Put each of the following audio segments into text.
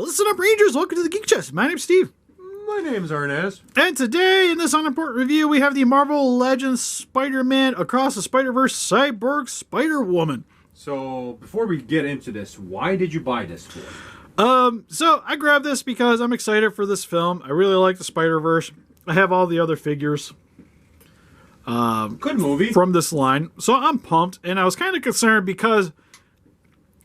Listen up, Rangers. Welcome to the Geek Chest. My name's Steve. My name's Arnes. And today, in this Unimportant review, we have the Marvel Legends Spider-Man Across the Spider-Verse Cyborg Spider-Woman. So, before we get into this, why did you buy this for? So I grabbed this because I'm excited for this film. I really like the Spider-Verse. I have all the other figures. Good movie. From this line. So I'm pumped, and I was kind of concerned because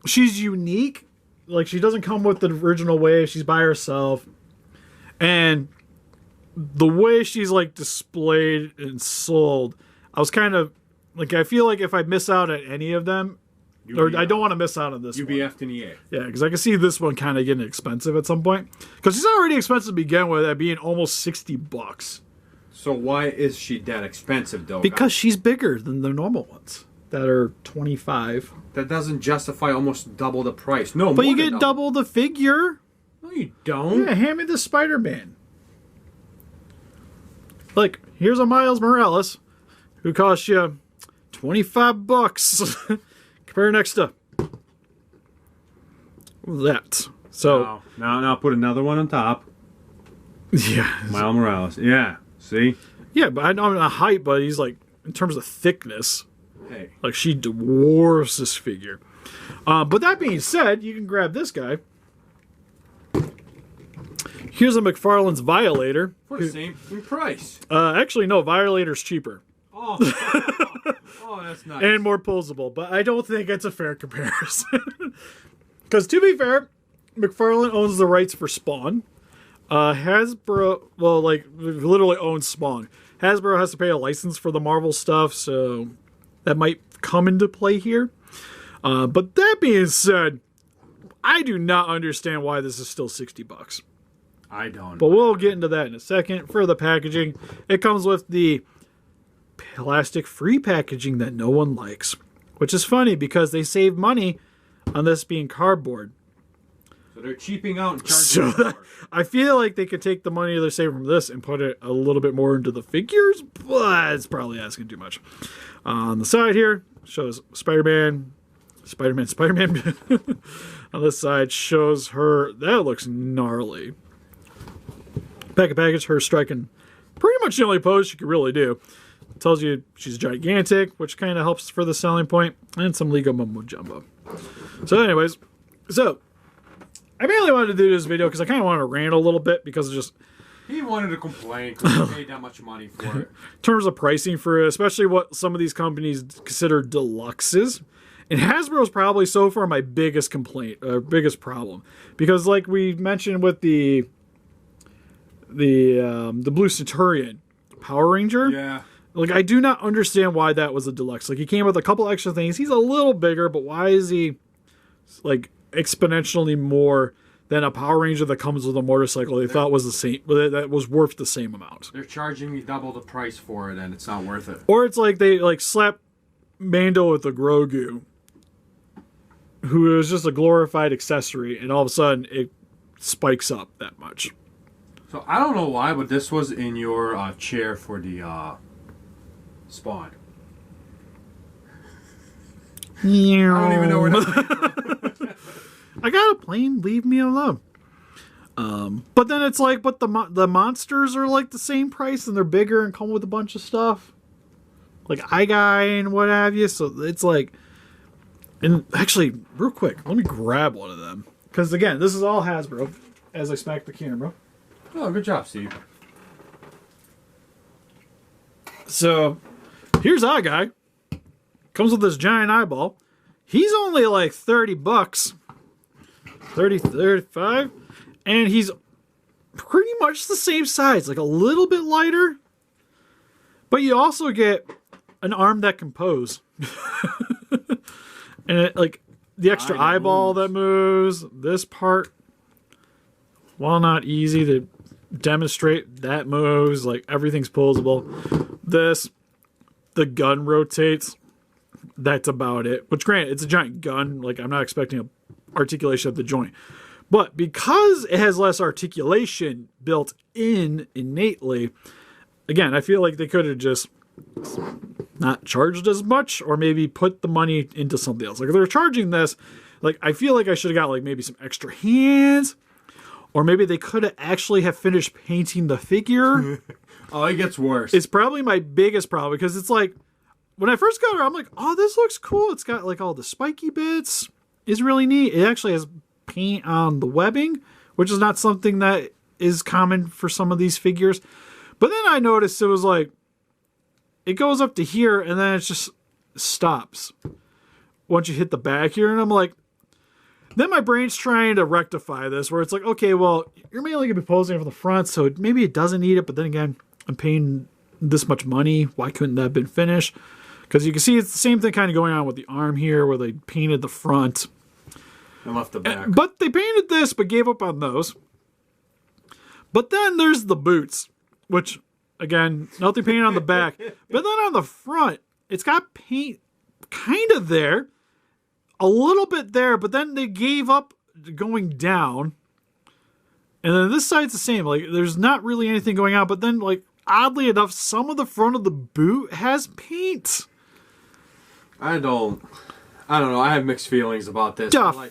she's unique. Like, she doesn't come with the original way. She's by herself. And the way she's, like, displayed and sold, I was kind of, like, I feel like if I miss out at any of them, I don't want to miss out on this one. UBF and EA. Yeah, because I can see this one kind of getting expensive at some point. Because she's already expensive to begin with at being almost $60. So why is she that expensive, though? Because she's bigger than the normal ones that are $25. That doesn't justify almost double the price. No, but more you than get double the figure. No, you don't. Yeah, hand me the Spider-Man. Like, here's a Miles Morales who costs you $25. Compare next to that. So now put another one on top. Yeah, Miles Morales. Yeah, see. Yeah, but I know a height, but he's like in terms of thickness. Hey, like she dwarfs this figure. But that being said, you can grab this guy. Here's a McFarlane's Violator. For the same price. Actually, no, Violator's cheaper. Oh, that's nice. And more posable, but I don't think it's a fair comparison. Because to be fair, McFarlane owns the rights for Spawn. Hasbro, well, like, literally owns Spawn. Hasbro has to pay a license for the Marvel stuff, so that might come into play here. But that being said, I do not understand why this is still $60. I don't. But we'll get into that in a second. For the packaging, it comes with the plastic-free packaging that no one likes, which is funny because they save money on this being cardboard. So they're cheaping out and charging more. I feel like they could take the money they're saving from this and put it a little bit more into the figures, but it's probably asking too much. On the side here, shows Spider-Man. On this side, shows her. That looks gnarly. Package, her striking pretty much the only pose she could really do. Tells you she's gigantic, which kind of helps for the selling point, and some Lego Mumbo Jumbo. So anyways, I mainly wanted to do this video because I kind of wanted to rant a little bit because just... He wanted to complain because he paid that much money for it. In terms of pricing for it, especially what some of these companies consider deluxes. And Hasbro's probably so far my biggest complaint, or biggest problem. Because like we mentioned with the Blue Centurion Power Ranger. Yeah. Like, I do not understand why that was a deluxe. Like, he came with a couple extra things. He's a little bigger, but why is he, like, exponentially more than a Power Ranger that comes with a motorcycle they thought was the same, that was worth the same amount? They're charging me double the price for it, and it's not worth it. Or it's like they, like, slap Mando with a Grogu, who is just a glorified accessory, and all of a sudden it spikes up that much. So, I don't know why, but this was in your chair for the... Spawn. I don't even know where that came from. I got a plane. Leave me alone. But then it's like, but the monsters are like the same price and they're bigger and come with a bunch of stuff, like Eye Guy and what have you. So it's like, and actually, real quick, let me grab one of them because again, this is all Hasbro. As I smack the camera. Oh, good job, Steve. So. Here's Eye Guy. Comes with this giant eyeball. He's only like $30. 30, 35. And he's pretty much the same size. Like a little bit lighter. But you also get an arm that can pose. And it, like the extra eyeball that moves. This part, while not easy to demonstrate, that moves. Like everything's posable. This... The gun rotates. That's about it. Which, granted, it's a giant gun. Like, I'm not expecting a articulation at the joint. But because it has less articulation built in innately, again, I feel like they could have just not charged as much or maybe put the money into something else. Like, if they're charging this, like, I feel like I should have got, like, maybe some extra hands, or maybe they could actually have finished painting the figure. Oh, it gets worse. It's probably my biggest problem because it's like, when I first got her, I'm like, oh, this looks cool. It's got like all the spiky bits. It's really neat. It actually has paint on the webbing, which is not something that is common for some of these figures. But then I noticed it was like, it goes up to here and then it just stops once you hit the back here. And I'm like, then my brain's trying to rectify this where it's like, okay, well, you're mainly going to be posing from the front, so maybe it doesn't need it. But then again, I'm paying this much money. Why couldn't that have been finished? Because you can see it's the same thing kind of going on with the arm here where they painted the front. And left the back. But they painted this but gave up on those. But then there's the boots, which, again, nothing painted on the back. But then on the front, it's got paint kind of there, a little bit there, but then they gave up going down. And then this side's the same. Like, there's not really anything going on, but then, like, oddly enough, some of the front of the boot has paint. I don't know. I have mixed feelings about this. I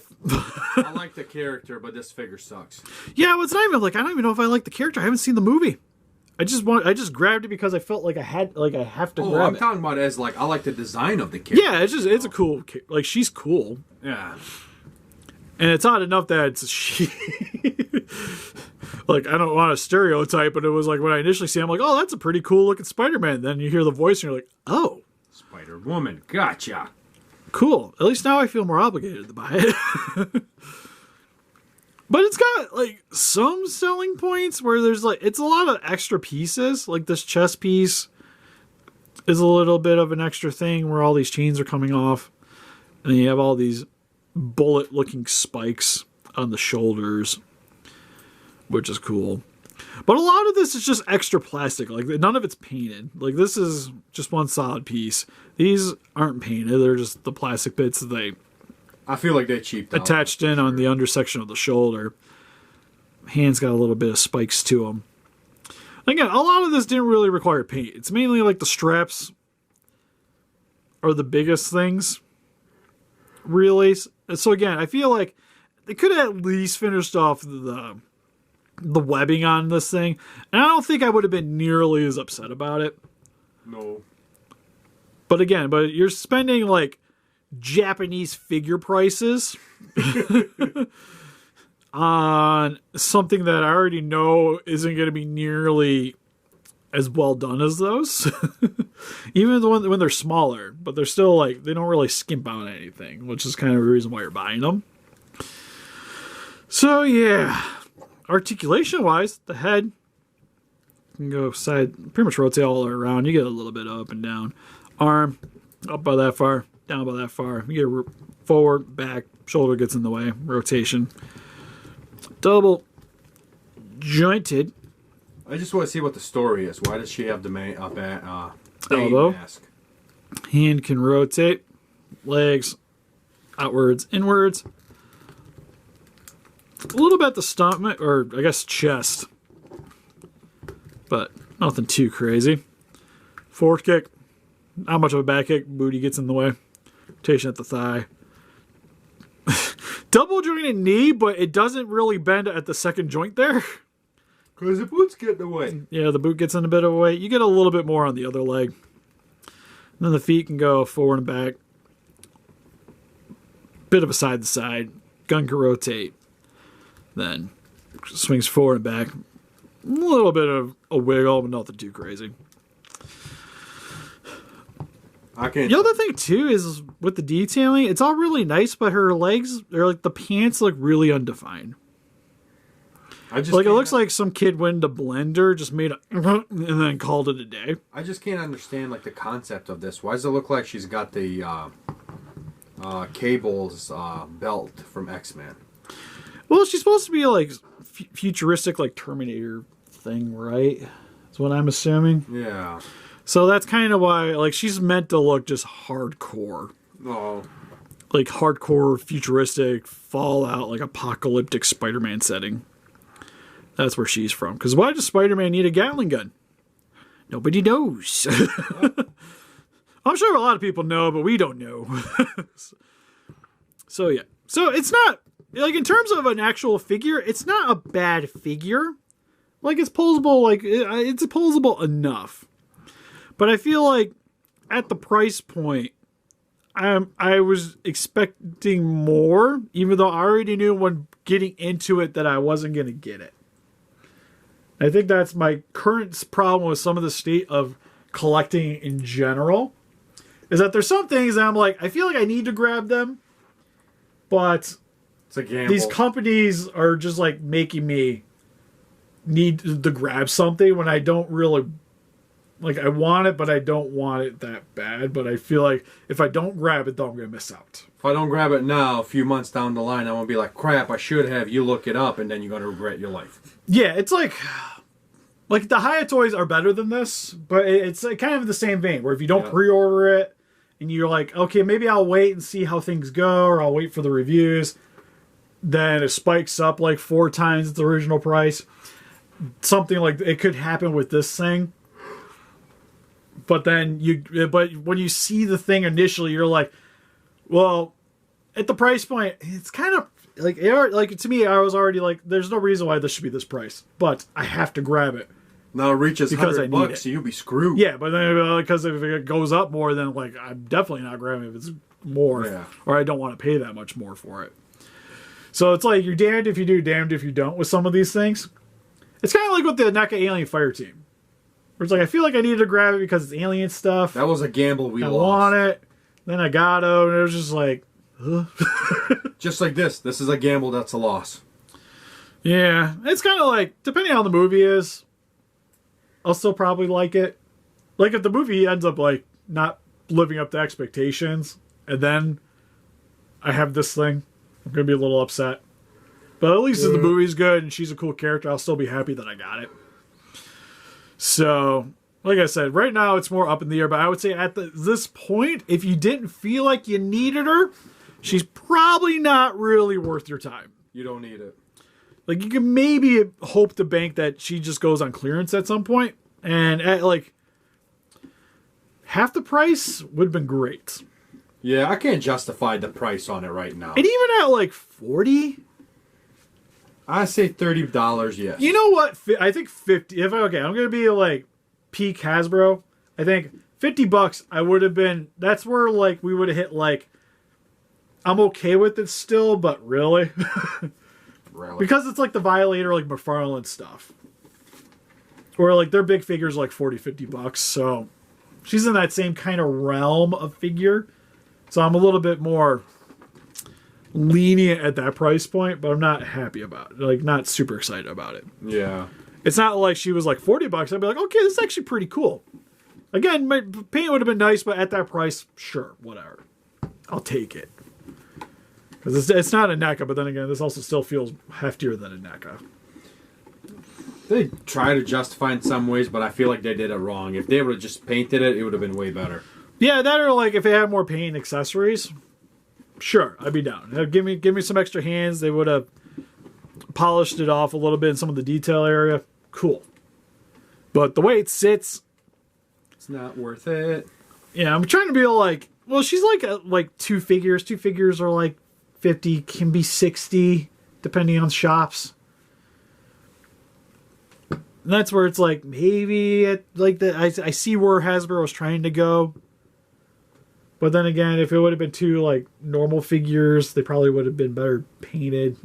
like the character, but this figure sucks. Yeah, well, it's not even like, I don't even know if I like the character. I haven't seen the movie. I just grabbed it because I felt like I have to grab it. I'm talking about it as like, I like the design of the character. Yeah, it's a cool, like, she's cool. Yeah. And it's odd enough that it's she. Like, I don't want to stereotype, but it was like when I initially see it, I'm like, oh, that's a pretty cool looking Spider-Man. Then you hear the voice and you're like, oh. Spider-Woman, gotcha. Cool. At least now I feel more obligated to buy it. But it's got, like, some selling points where there's, like, it's a lot of extra pieces. Like, this chest piece is a little bit of an extra thing where all these chains are coming off. And then you have all these bullet-looking spikes on the shoulders, which is cool. But a lot of this is just extra plastic. Like, none of it's painted. Like, this is just one solid piece. These aren't painted. They're just the plastic bits that they... I feel like they cheaped out. Attached in on the undersection of the shoulder. Hands got a little bit of spikes to them. Again, a lot of this didn't really require paint. It's mainly like the straps are the biggest things, really. So again, I feel like they could have at least finished off the webbing on this thing. And I don't think I would have been nearly as upset about it. No. But again, you're spending like Japanese figure prices on something that I already know isn't going to be nearly as well done as those. Even when they're smaller, but they're still like, they don't really skimp on anything, which is kind of the reason why you're buying them. So yeah, articulation wise, the head can go side, pretty much rotate all the way around. You get a little bit up and down. Arm up by that far, down by that far. You get forward, back, shoulder gets in the way, rotation. Double jointed. I just want to see what the story is. Why does she have the elbow mask? Hand can rotate. Legs outwards, inwards. A little bit the stomach, or I guess chest. But nothing too crazy. Forward kick. Not much of a back kick. Booty gets in the way. Rotation at the thigh. Double jointed knee, but it doesn't really bend at the second joint there. Because the boot's getting away. Yeah, the boot gets in a bit of a way. You get a little bit more on the other leg. And then the feet can go forward and back. Bit of a side to side. Gun can rotate. Then swings forward and back. A little bit of a wiggle, but nothing too crazy. The other thing too is with the detailing, it's all really nice, but her legs, or like the pants, look really undefined. It looks like some kid went into Blender, just made a and then called it a day. I just can't understand like the concept of this. Why does it look like she's got the Cable's belt from X-Men? Well, she's supposed to be like futuristic, like Terminator thing, right? That's what I'm assuming. Yeah. So that's kind of why, like, she's meant to look just hardcore. Oh. Like hardcore, futuristic, Fallout, like apocalyptic Spider-Man setting. That's where she's from. Because why does Spider-Man need a Gatling gun? Nobody knows. I'm sure a lot of people know, but we don't know. So yeah, So it's not, like, in terms of an actual figure, it's not a bad figure. Like, it's posable, like, it's posable enough. But I feel like at the price point, I was expecting more, even though I already knew when getting into it that I wasn't going to get it. I think that's my current problem with some of the state of collecting in general, is that there's some things that I'm like, I feel like I need to grab them, but it's a gamble. These companies are just like making me need to grab something when I don't really, like, I want it, but I don't want it that bad. But I feel like if I don't grab it, though, I'm going to miss out. If I don't grab it now, a few months down the line, I'm going to be like, crap, I should have. You look it up, and then you're going to regret your life. Yeah, it's like the Hiya toys are better than this, but it's kind of the same vein, where if you don't pre-order it, and you're like, okay, maybe I'll wait and see how things go, or I'll wait for the reviews, then it spikes up like 4 times its original price. Something like it could happen with this thing. But then when you see the thing initially, you're like, well, at the price point, it's kind of like to me, I was already like, there's no reason why this should be this price, but I have to grab it. Now it reaches $100, so you'll be screwed. Yeah, but then because if it goes up more, then like I'm definitely not grabbing it if it's more, or I don't want to pay that much more for it. So it's like you're damned if you do, damned if you don't with some of these things. It's kind of like with the NECA Alien Fire Team. Where it's like, I feel like I needed to grab it because it's alien stuff. That was a gamble we lost. I want it. Then I got it, and it was just like, ugh. Just like this. This is a gamble that's a loss. Yeah. It's kind of like, depending on how the movie is, I'll still probably like it. Like, if the movie ends up, like, not living up to expectations, and then I have this thing, I'm going to be a little upset. But at least if the movie's good and she's a cool character, I'll still be happy that I got it. So, like I said, right now it's more up in the air. But I would say at this point, if you didn't feel like you needed her, she's probably not really worth your time. You don't need it. Like, you can maybe hope to bank that she just goes on clearance at some point. And at, like, half the price would have been great. Yeah, I can't justify the price on it right now. And even at, like, 40, I say $30, yes. You know what? I think 50. I'm going to be like peak Hasbro. I think $50 I would have been, that's where like we would have hit like, I'm okay with it still, but really? Really? Because it's like the Violator, like McFarlane stuff. Or like their big figures like $40-50. So she's in that same kind of realm of figure. So I'm a little bit more lenient at that price point, but I'm not happy about it. Like, not super excited about it. Yeah. It's not like she was like $40. I'd be like, okay, this is actually pretty cool. Again, my paint would have been nice, but at that price, sure, whatever. I'll take it. Because it's not a NECA, but then again, this also still feels heftier than a NECA. They try to justify in some ways, but I feel like they did it wrong. If they would have just painted it, it would have been way better. Yeah, that or like if they had more paint and accessories, sure, I'd be down. Give me some extra hands. They would have polished it off a little bit in some of the detail area. Cool. But the way it sits, it's not worth it. Yeah, I'm trying to be like, well, she's like 2 figures. 2 figures are like 50, can be 60, depending on shops. And that's where it's like, maybe I see where Hasbro was trying to go. But then again, if it would have been 2 like normal figures, they probably would have been better painted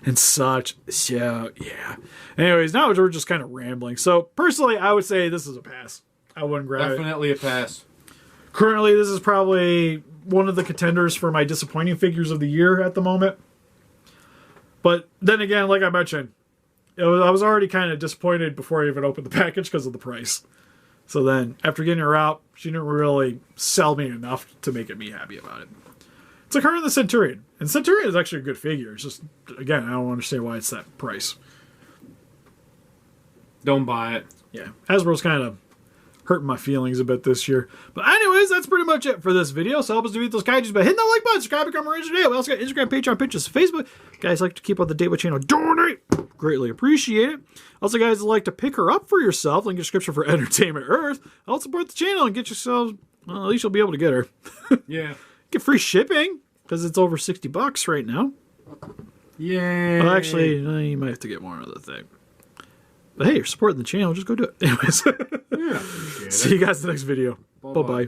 and such. So yeah. Anyways, now we're just kind of rambling. So personally, I would say this is a pass. I wouldn't grab it. Definitely a pass. Currently, this is probably one of the contenders for my disappointing figures of the year at the moment. But then again, like I mentioned, I was already kind of disappointed before I even opened the package because of the price. So then, after getting her out, she didn't really sell me enough to make me happy about it. It's like her and the Centurion. And Centurion is actually a good figure. It's just, again, I don't understand why it's that price. Don't buy it. Yeah, Hasbro's kind of hurting my feelings a bit this year. But anyways, that's pretty much it for this video. So help us defeat those kaijus by hitting that like button, subscribe, become a ranger today. We also got Instagram, Patreon, Pinterest, Facebook. Guys like to keep up to date with channel, donate. Greatly appreciate it. Also, guys like to pick her up for yourself. Link in the description for Entertainment Earth. Help support the channel and get yourselves, well, at least you'll be able to get her. Yeah. Get free shipping. because it's over $60 right now. Yay! Well, actually, you might have to get more of the thing. But hey, you're supporting the channel. Just go do it. Anyways, Yeah. see you guys in the next video. Bye-bye.